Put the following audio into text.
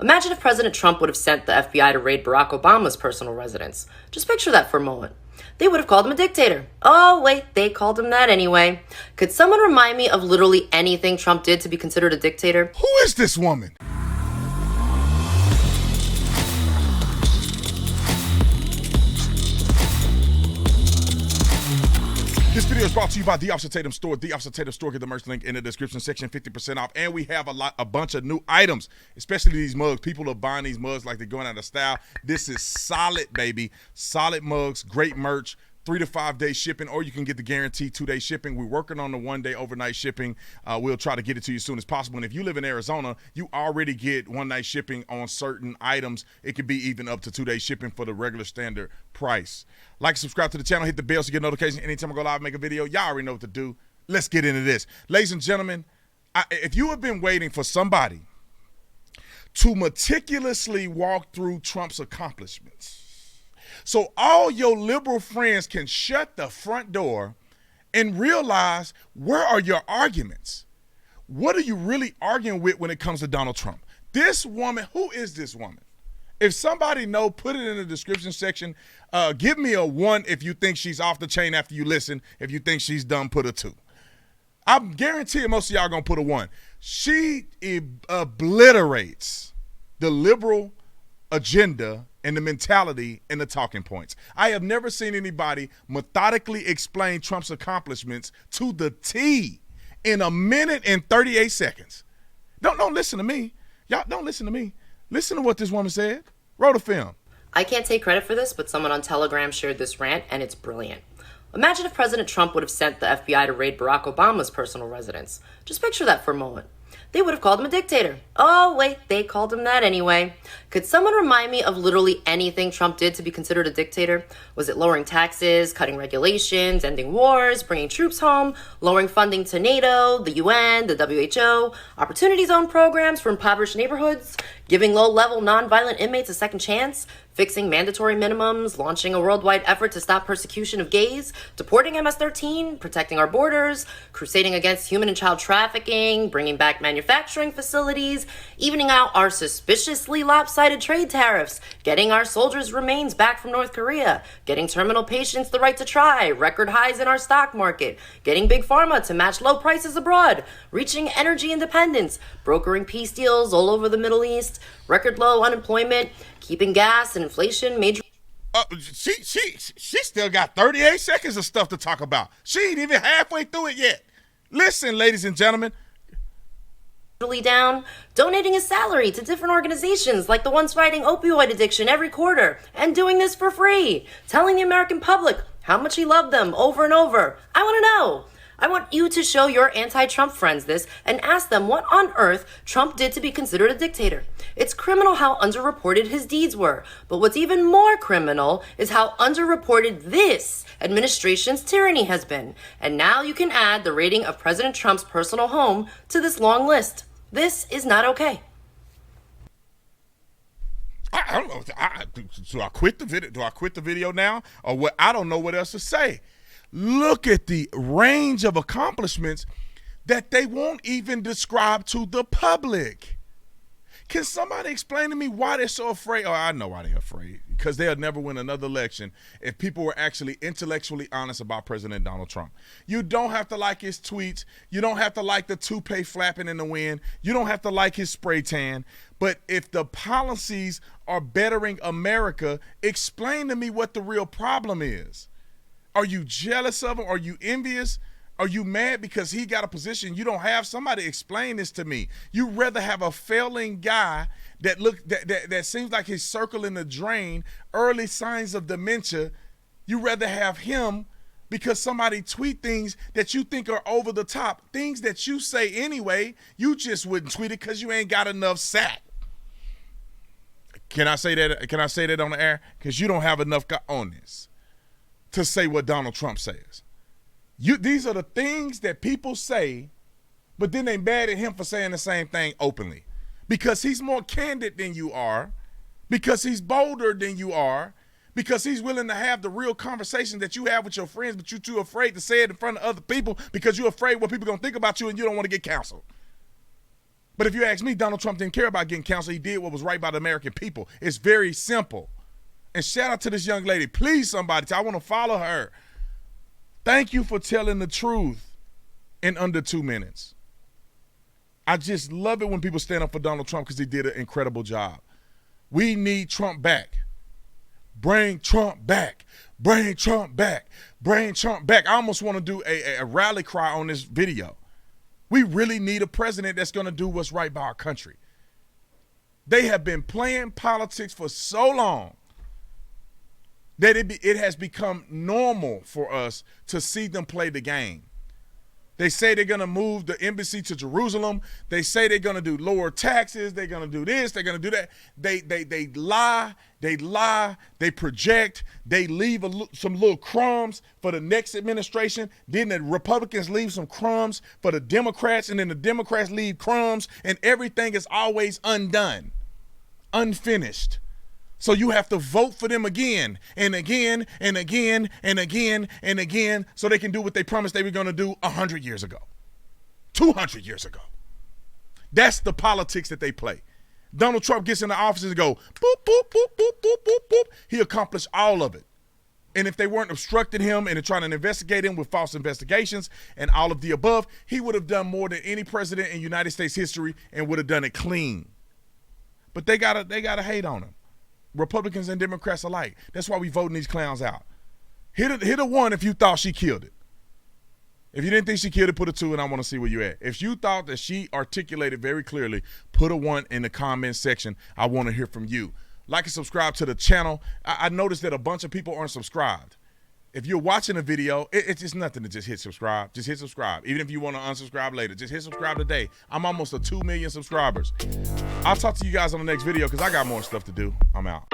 Imagine if President Trump would have sent the FBI to raid Barack Obama's personal residence. Just picture that for a moment. They would have called him a dictator. Oh, wait, they called him that anyway. Could someone remind me of literally anything Trump did to be considered a dictator? Who is this woman? This video is brought to you by The Officer Tatum Store. The Officer Tatum Store, get the merch link in the description section, 50% off. And we have a bunch of new items, especially these mugs. People are buying these mugs like they're going out of style. This is solid, baby. Solid mugs, great merch. 3 to 5 day shipping, or you can get the guaranteed 2-day shipping. We're working on the 1-day overnight shipping. We'll try to get it to you as soon as possible. And if you live in Arizona, you already get 1-night shipping on certain items. It could be even up to 2-day shipping for the regular standard price. Like, subscribe to the channel, hit the bell so you get notifications anytime I go live and make a video. Y'all already know what to do. Let's get into this. Ladies and gentlemen, if you have been waiting for somebody to meticulously walk through Trump's accomplishments, so all your liberal friends can shut the front door and realize, where are your arguments? What are you really arguing with when it comes to Donald Trump? This woman, who is this woman? If somebody know, put it in the description section. Give me a 1 if you think she's off the chain after you listen. If you think she's dumb, put a 2. I'm guaranteeing most of y'all gonna put a 1. She obliterates the liberal agenda and the mentality and the talking points. I have never seen anybody methodically explain Trump's accomplishments to the T in 1 minute and 38 seconds. Don't listen to me. Y'all don't listen to me. Listen to what this woman said. Roll the film. I can't take credit for this, but someone on Telegram shared this rant, and it's brilliant. Imagine if President Trump would have sent the FBI to raid Barack Obama's personal residence. Just picture that for a moment. They would have called him a dictator. Oh, wait, they called him that anyway. Could someone remind me of literally anything Trump did to be considered a dictator? Was it lowering taxes, cutting regulations, ending wars, bringing troops home, lowering funding to NATO, the UN, the WHO, opportunity zone programs for impoverished neighborhoods, giving low-level nonviolent inmates a second chance, fixing mandatory minimums, launching a worldwide effort to stop persecution of gays, deporting MS-13, protecting our borders, crusading against human and child trafficking, bringing back manufacturing facilities, evening out our suspiciously lopsided trade tariffs, getting our soldiers' remains back from North Korea, getting terminal patients the right to try, record highs in our stock market, getting big pharma to match low prices abroad, reaching energy independence, brokering peace deals all over the Middle East, record low unemployment, keeping gas and inflation major. She still got 38 seconds of stuff to talk about. She ain't even halfway through it yet. Listen, ladies and gentlemen. Down, donating his salary to different organizations like the ones fighting opioid addiction every quarter, and doing this for free, telling the American public how much he loved them over and over. I want to know. I want you to show your anti-Trump friends this and ask them what on earth Trump did to be considered a dictator. It's criminal how underreported his deeds were, but what's even more criminal is how underreported this administration's tyranny has been. And now you can add the raiding of President Trump's personal home to this long list. This is not okay. I don't know. Do I quit the video? Do I quit the video now, or what? I don't know what else to say. Look at the range of accomplishments that they won't even describe to the public. Can somebody explain to me why they're so afraid? Oh, I know why they're afraid. Because they'll never win another election if people were actually intellectually honest about President Donald Trump. You don't have to like his tweets. You don't have to like the toupee flapping in the wind. You don't have to like his spray tan. But if the policies are bettering America, explain to me what the real problem is. Are you jealous of him? Are you envious? Are you mad because he got a position you don't have? Somebody explain this to me. You'd rather have a failing guy that seems like he's circling the drain, early signs of dementia. You'd rather have him because somebody tweet things that you think are over the top, things that you say anyway. You just wouldn't tweet it because you ain't got enough sack. Can I say that? Can I say that on the air? Because you don't have enough on this to say what Donald Trump says. These are the things that people say, but then they mad at him for saying the same thing openly. Because he's more candid than you are, because he's bolder than you are, because he's willing to have the real conversation that you have with your friends, but you're too afraid to say it in front of other people because you're afraid what people are going to think about you and you don't want to get canceled. But if you ask me, Donald Trump didn't care about getting canceled. He did what was right by the American people. It's very simple. And shout out to this young lady. Please, somebody, I want to follow her. Thank you for telling the truth in under 2 minutes. I just love it when people stand up for Donald Trump because he did an incredible job. We need Trump back. Bring Trump back. Bring Trump back. Bring Trump back. I almost want to do a rally cry on this video. We really need a president that's going to do what's right by our country. They have been playing politics for so long that it has become normal for us to see them play the game. They say they're going to move the embassy to Jerusalem. They say they're going to do lower taxes. They're going to do this. They're going to do that. They lie. They project. They leave some little crumbs for the next administration. Then the Republicans leave some crumbs for the Democrats, and then the Democrats leave crumbs, and everything is always undone, unfinished. So you have to vote for them again and again and again and again and again so they can do what they promised they were going to do 100 years ago, 200 years ago. That's the politics that they play. Donald Trump gets in the office and go, boop, boop, boop, boop, boop, boop, boop. He accomplished all of it. And if they weren't obstructing him and trying to investigate him with false investigations and all of the above, he would have done more than any president in United States history and would have done it clean. But they gotta hate on him. Republicans and Democrats alike. That's why we voting these clowns out. Hit a 1 if you thought she killed it. If you didn't think she killed it, put a 2, and I want to see where you at. If you thought that she articulated very clearly, put a 1 in the comment section. I want to hear from you. Like and subscribe to the channel. I noticed that a bunch of people aren't subscribed. If you're watching a video, it's just nothing to just hit subscribe. Just hit subscribe. Even if you want to unsubscribe later, just hit subscribe today. I'm almost at 2 million subscribers. I'll talk to you guys on the next video because I got more stuff to do. I'm out.